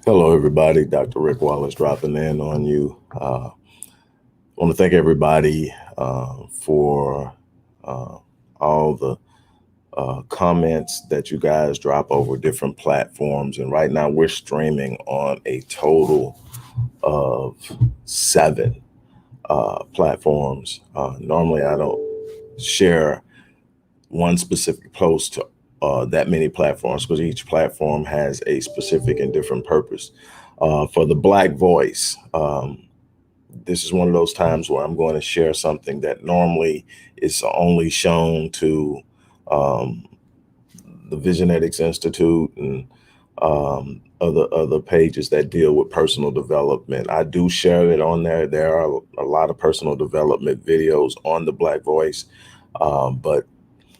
Hello, everybody. Dr. Rick Wallace dropping in on you. I want to thank everybody for all the comments that you guys drop over different platforms. And right now, we're streaming on a total of 7 platforms. Normally, I don't share one specific post to that many platforms because each platform has a specific and different purpose. For the Black voice, this is one of those times where I'm going to share something that normally is only shown to um, the Visionetics Institute and other pages that deal with personal development. I do share it on there. There are a lot of personal development videos on the Black voice, but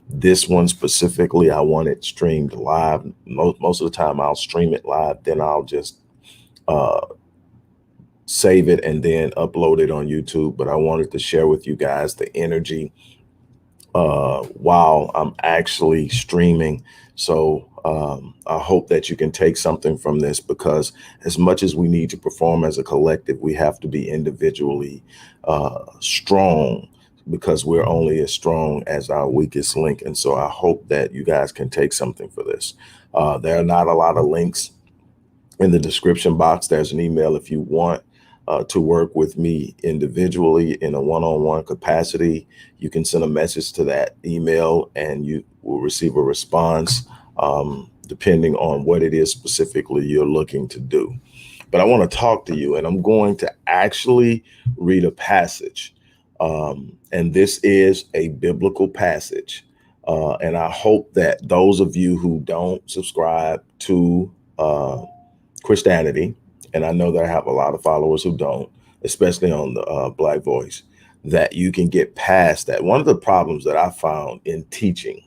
this one specifically, I want it streamed live. Most of the time, I'll stream it live, then I'll just uh, save it and then upload it on YouTube. But I wanted to share with you guys the energy while I'm actually streaming. So I hope that you can take something from this, because as much as we need to perform as a collective, we have to be individually strong, because we're only as strong as our weakest link. And so I hope that you guys can take something for this. There are not a lot of links in the description box. There's an email if you want to work with me individually in a one-on-one capacity. You can send a message to that email and you will receive a response depending on what it is specifically you're looking to do. But I want to talk to you, and I'm going to actually read a passage. And this is a biblical passage. And I hope that those of you who don't subscribe to Christianity, and I know that I have a lot of followers who don't, especially on the Black voice, that you can get past that. One of the problems that I found in teaching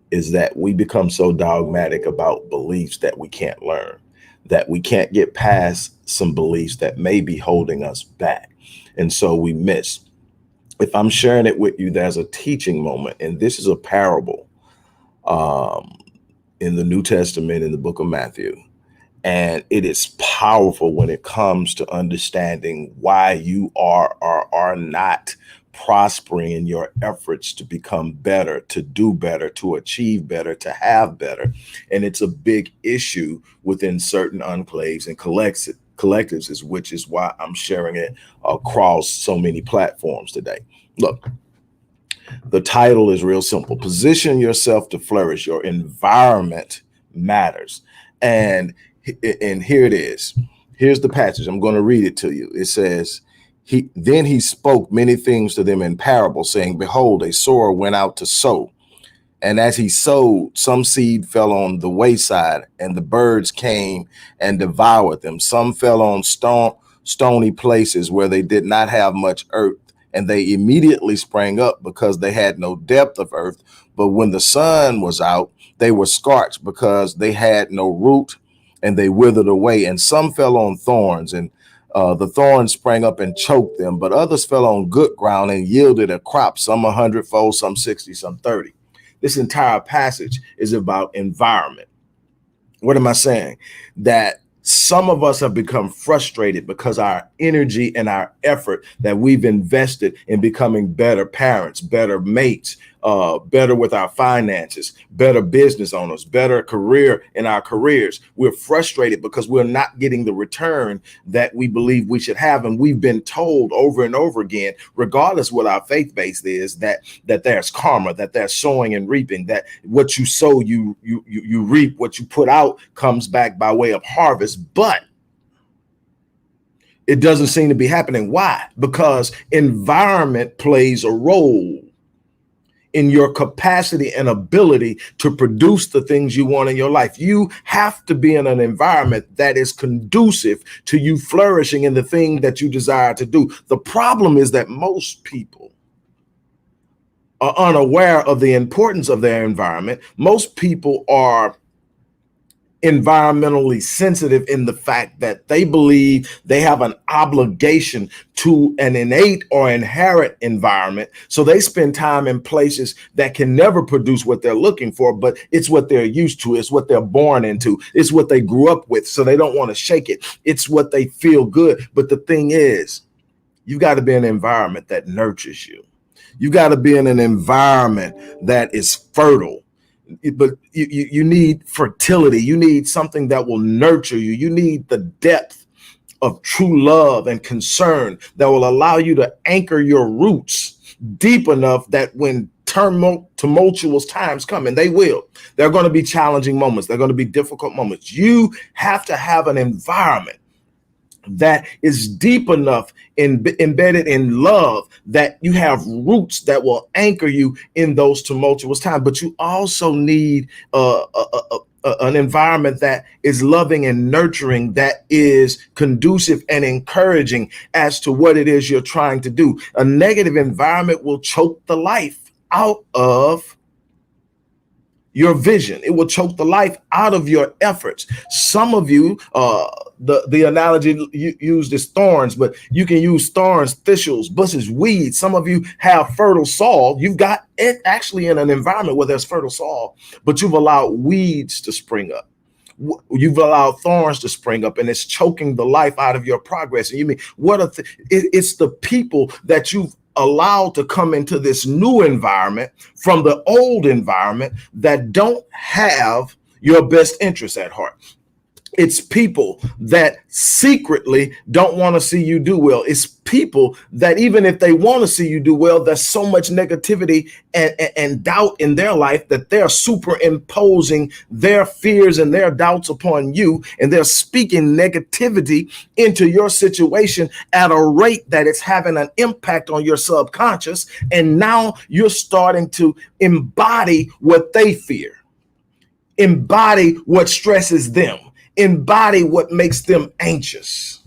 is that we become so dogmatic about beliefs that we can't learn, that we can't get past some beliefs that may be holding us back. And so we miss. If I'm sharing it with you, there's a teaching moment, and this is a parable in the New Testament in the book of Matthew. And it is powerful when it comes to understanding why you are or are not prospering in your efforts to become better, to do better, to achieve better, to have better. And it's a big issue within certain enclaves and collectives, which is why I'm sharing it across so many platforms today. Look, the title is real simple. Position yourself to flourish. Your environment matters. And here it is. Here's the passage. I'm going to read it to you. It says, Then he spoke many things to them in parables, saying, Behold, a sower went out to sow. And as he sowed, some seed fell on the wayside, and the birds came and devoured them. Some fell on stony places where they did not have much earth, and they immediately sprang up because they had no depth of earth. But when the sun was out, they were scorched because they had no root, and they withered away. And some fell on thorns, and the thorns sprang up and choked them. But others fell on good ground and yielded a crop, some 100-fold, some 60, some 30. This entire passage is about environment. What am I saying? That some of us have become frustrated because our energy and our effort that we've invested in becoming better parents, better mates, better with our finances, better business owners, better career in our careers. We're frustrated because we're not getting the return that we believe we should have. And we've been told over and over again, regardless what our faith base is, that there's karma, that there's sowing and reaping, that what you sow, you reap, what you put out comes back by way of harvest. But it doesn't seem to be happening. Why? Because environment plays a role in your capacity and ability to produce the things you want in your life. You have to be in an environment that is conducive to you flourishing in the thing that you desire to do. The problem is that most people are unaware of the importance of their environment. Most people are environmentally sensitive in the fact that they believe they have an obligation to an innate or inherent environment. So they spend time in places that can never produce what they're looking for, but it's what they're used to. It's what they're born into. It's what they grew up with. So they don't want to shake it. It's what they feel good. But the thing is, you've got to be in an environment that nurtures you. You got to be in an environment that is fertile. But you need fertility. You need something that will nurture you. You need the depth of true love and concern that will allow you to anchor your roots deep enough that when tumultuous times come, and they will, there are going to be challenging moments. There are going to be difficult moments. You have to have an environment that is deep enough embedded in love that you have roots that will anchor you in those tumultuous times. But you also need an environment that is loving and nurturing, that is conducive and encouraging as to what it is you're trying to do. A negative environment will choke the life out of your vision. It will choke the life out of your efforts. Some of you, the analogy used is thorns, but you can use thorns, thistles, bushes, weeds. Some of you have fertile soil. You've got it actually in an environment where there's fertile soil, but you've allowed weeds to spring up. You've allowed thorns to spring up, and it's choking the life out of your progress. And you mean, it's the people that you've allowed to come into this new environment from the old environment that don't have your best interests at heart. It's people that secretly don't want to see you do well. It's people that even if they want to see you do well, there's so much negativity and doubt in their life that they're superimposing their fears and their doubts upon you. And they're speaking negativity into your situation at a rate that it's having an impact on your subconscious. And now you're starting to embody what they fear, embody what stresses them, embody what makes them anxious.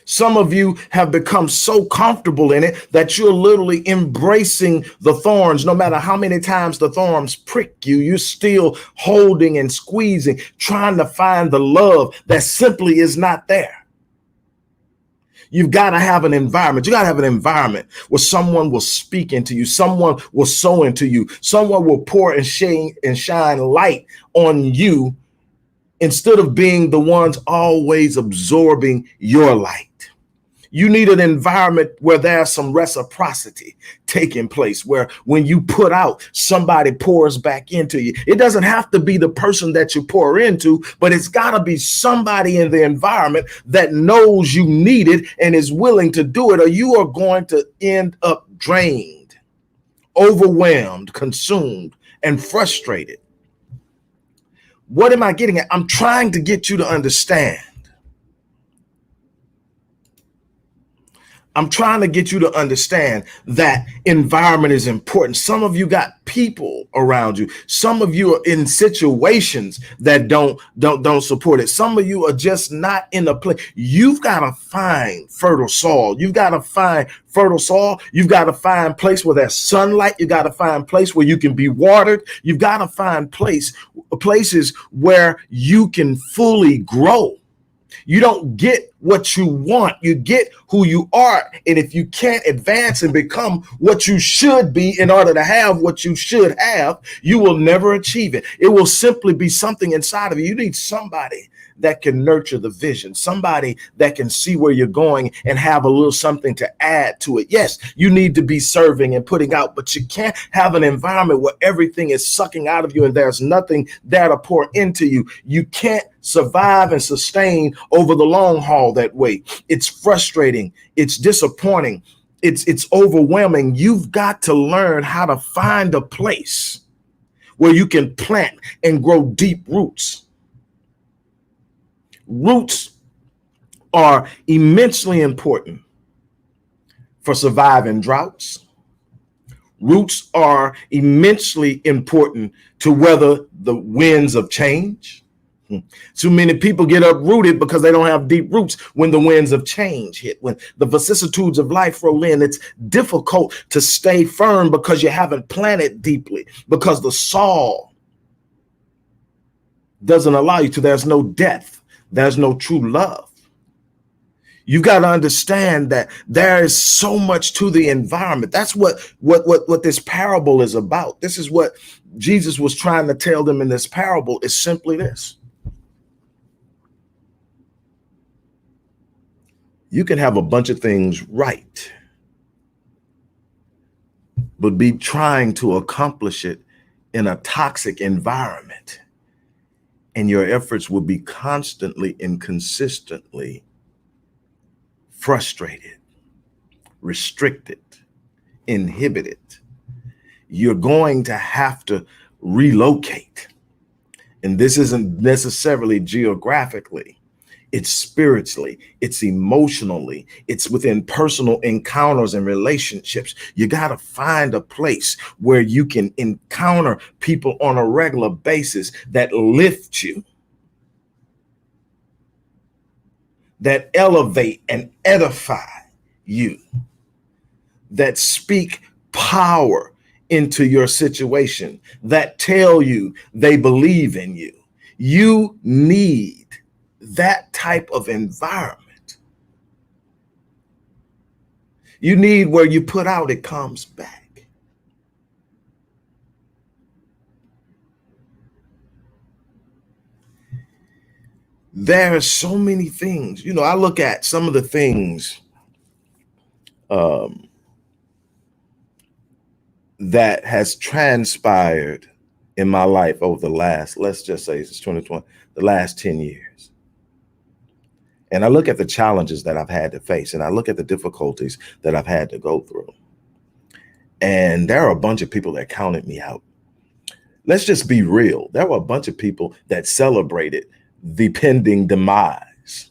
Some of you have become so comfortable in it that you're literally embracing the thorns. No matter how many times the thorns prick you, you're still holding and squeezing, trying to find the love that simply is not there. You've got to have an environment. You got to have an environment where someone will speak into you. Someone will sow into you. Someone will pour and shine light on you instead of being the ones always absorbing your light. You need an environment where there's some reciprocity taking place, where when you put out, somebody pours back into you. It doesn't have to be the person that you pour into, but it's got to be somebody in the environment that knows you need it and is willing to do it, or you are going to end up drained, overwhelmed, consumed, and frustrated. What am I getting at? I'm trying to get you to understand. I'm trying to get you to understand that environment is important. Some of you got people around you. Some of you are in situations that don't support it. Some of you are just not in a place. You've got to find fertile soil. You've got to find fertile soil. You've got to find a place where there's sunlight. You got to find a place where you can be watered. You've got to find places where you can fully grow. You don't get what you want. You get who you are. And if you can't advance and become what you should be in order to have what you should have, you will never achieve it. It will simply be something inside of you. You need somebody that can nurture the vision, somebody that can see where you're going and have a little something to add to it. Yes, you need to be serving and putting out, but you can't have an environment where everything is sucking out of you and there's nothing there to pour into you. You can't survive and sustain over the long haul that way. It's frustrating. It's disappointing. It's overwhelming. You've got to learn how to find a place where you can plant and grow deep roots. Roots are immensely important for surviving droughts. Roots are immensely important to weather the winds of change. Too many people get uprooted because they don't have deep roots when the winds of change hit, when the vicissitudes of life roll in. It's difficult to stay firm because you haven't planted deeply, because the soil doesn't allow you to. There's no depth. There's no true love. You got to understand that there is so much to the environment. That's what this parable is about. This is what Jesus was trying to tell them in this parable, is simply this. You can have a bunch of things right, but be trying to accomplish it in a toxic environment, and your efforts will be constantly and consistently frustrated, restricted, inhibited. You're going to have to relocate. And this isn't necessarily geographically. It's spiritually, it's emotionally, it's within personal encounters and relationships. You got to find a place where you can encounter people on a regular basis that lift you, that elevate and edify you, that speak power into your situation, that tell you they believe in you. You need that type of environment. You need where you put out, it comes back. There are so many things. I look at some of the things that has transpired in my life over the last, let's just say it's 2020, the last 10 years. And I look at the challenges that I've had to face, and I look at the difficulties that I've had to go through. And there are a bunch of people that counted me out. Let's just be real. There were a bunch of people that celebrated the pending demise.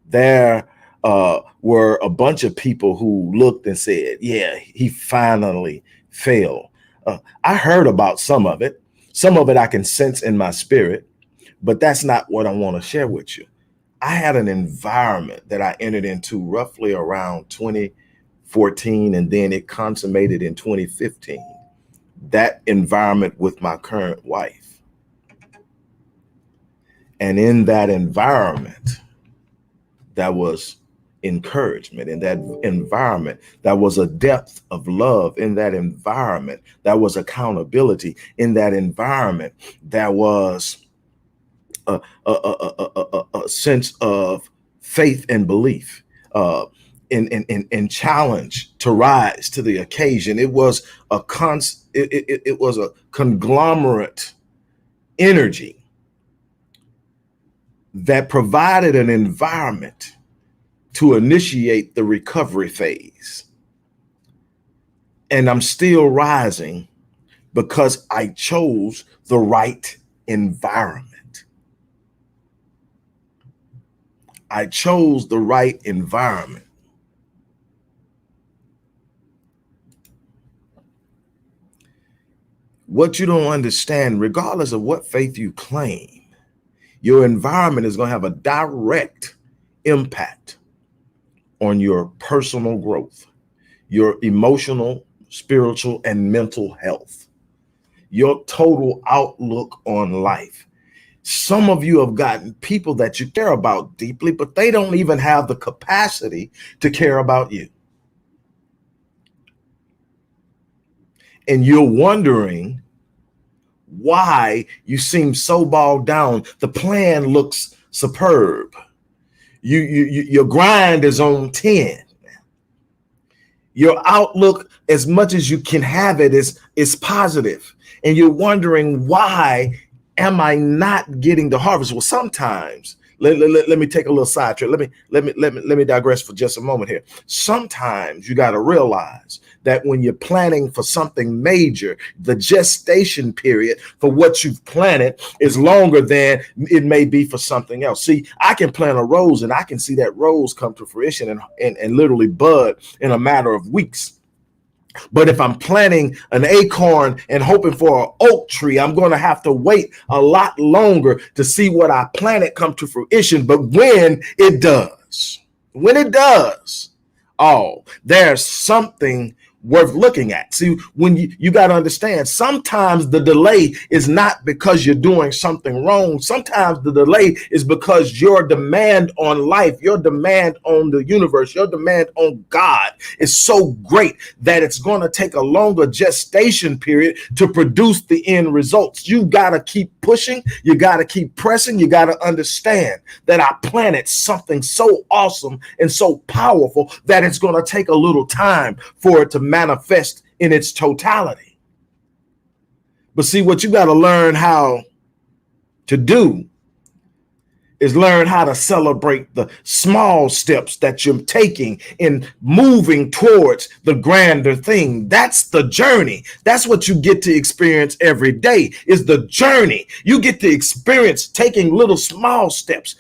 There were a bunch of people who looked and said, yeah, he finally failed. I heard about some of it. Some of it I can sense in my spirit, but that's not what I want to share with you. I had an environment that I entered into roughly around 2014, and then it consummated in 2015. That environment with my current wife. And in that environment, that was encouragement. In that environment, that was a depth of love. In that environment, that was accountability. In that environment, that was a sense of faith and belief, and challenge to rise to the occasion. It was it was a conglomerate energy that provided an environment to initiate the recovery phase. And I'm still rising because I chose the right environment. I chose the right environment. What you don't understand, regardless of what faith you claim, your environment is going to have a direct impact on your personal growth, your emotional, spiritual, and mental health, your total outlook on life. Some of you have gotten people that you care about deeply, but they don't even have the capacity to care about you. And you're wondering why you seem so bogged down. The plan looks superb. Your grind is on 10. Your outlook, as much as you can have it, is positive. And you're wondering, why am I not getting the harvest? Well, sometimes, let me take a little side trip. Let me digress for just a moment here. Sometimes you got to realize that when you're planning for something major, the gestation period for what you've planted is longer than it may be for something else. See, I can plant a rose and I can see that rose come to fruition and literally bud in a matter of weeks. But if I'm planting an acorn and hoping for an oak tree, I'm going to have to wait a lot longer to see what I planted come to fruition. But when it does, oh, there's something worth looking at. See, when you got to understand, sometimes the delay is not because you're doing something wrong. Sometimes the delay is because your demand on life, your demand on the universe, your demand on God is so great that it's going to take a longer gestation period to produce the end results. You got to keep pushing. You got to keep pressing. You got to understand that I planted something so awesome and so powerful that it's going to take a little time for it to manifest in its totality. But see, what you got to learn how to do is learn how to celebrate the small steps that you're taking in moving towards the grander thing. That's the journey. That's what you get to experience every day, is the journey. You get to experience taking little small steps.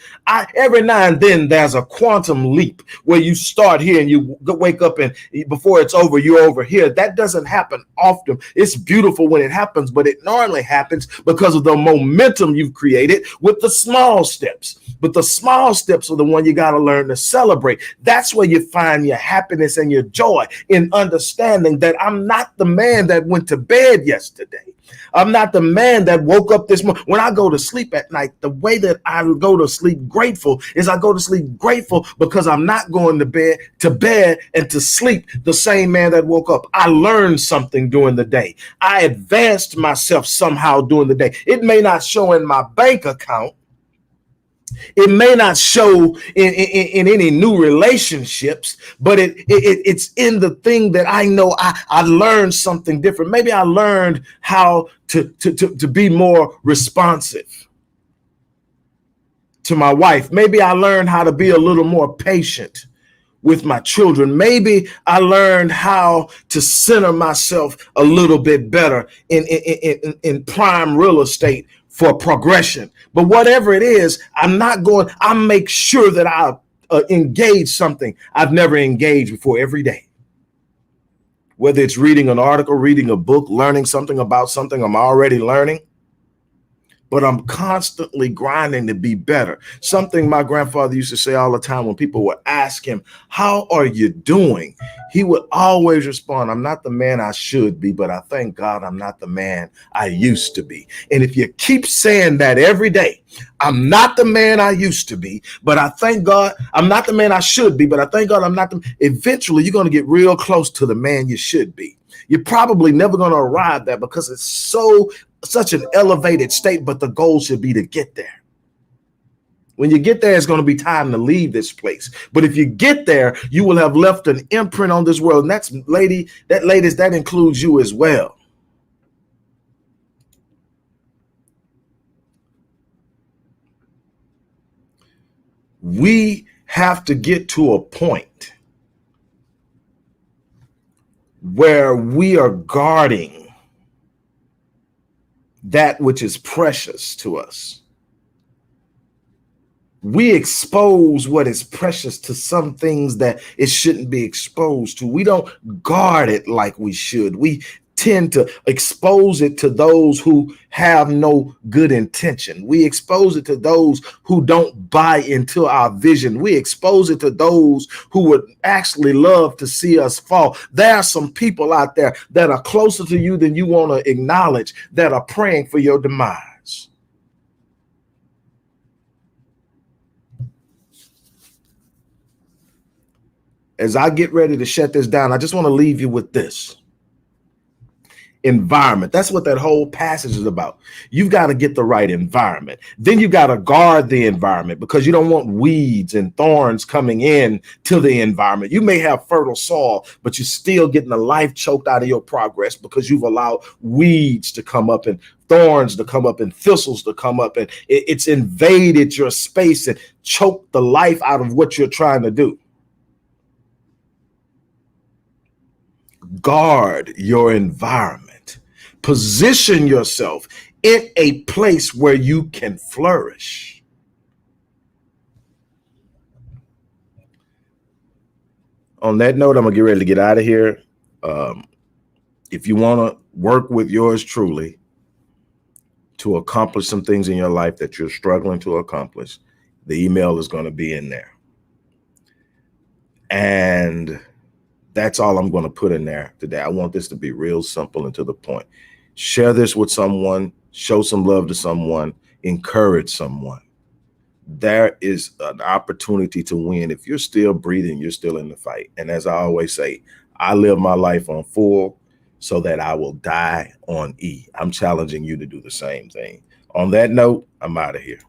Every now and then there's a quantum leap where you start here and you wake up and before it's over, you're over here. That doesn't happen often. It's beautiful when it happens, but it normally happens because of the momentum you've created with the small steps. But the small steps are the one you got to learn to celebrate. That's where you find your happiness and your joy, in understanding that I'm not the man that went to bed yesterday. I'm not the man that woke up this morning. When I go to sleep at night, the way that I go to sleep grateful is I go to sleep grateful because I'm not going to bed and to sleep the same man that woke up. I learned something during the day. I advanced myself somehow during the day. It may not show in my bank account. It may not show in any new relationships, but it's in the thing that I know I learned something different. Maybe I learned how to be more responsive to my wife. Maybe I learned how to be a little more patient with my children. Maybe I learned how to center myself a little bit better in prime real estate for progression. But whatever it is, I make sure that I engage something I've never engaged before every day. Whether it's reading an article, reading a book, learning something about something I'm already learning, but I'm constantly grinding to be better. Something my grandfather used to say all the time when people would ask him, "How are you doing?" He would always respond, "I'm not the man I should be, but I thank God I'm not the man I used to be." And if you keep saying that every day, I'm not the man I used to be, but I thank God I'm not the man I should be, but I thank God I'm not eventually you're going to get real close to the man you should be. You're probably never going to arrive there because it's such an elevated state, but the goal should be to get there. When you get there, it's going to be time to leave this place. But if you get there, you will have left an imprint on this world. And that includes you as well. We have to get to a point where we are guarding that which is precious to us. We expose what is precious to some things that it shouldn't be exposed to. We don't guard it like we should. We tend to expose it to those who have no good intention. We expose it to those who don't buy into our vision. We expose it to those who would actually love to see us fall. There are some people out there that are closer to you than you want to acknowledge that are praying for your demise. As I get ready to shut this down, I just want to leave you with this. Environment. That's what that whole passage is about. You've got to get the right environment. Then you got to guard the environment because you don't want weeds and thorns coming in to the environment. You may have fertile soil, but you're still getting the life choked out of your progress because you've allowed weeds to come up and thorns to come up and thistles to come up, and it's invaded your space and choked the life out of what you're trying to do. Guard your environment. Position yourself in a place where you can flourish. On that note, I'm gonna get ready to get out of here. If you want to work with yours truly to accomplish some things in your life that you're struggling to accomplish, the email is going to be in there. And that's all I'm going to put in there today. I want this to be real simple and to the point. Share this with someone, show some love to someone, encourage someone. There is an opportunity to win. If you're still breathing, you're still in the fight. And as I always say, I live my life on full so that I will die on E. I'm challenging you to do the same thing. On that note, I'm out of here.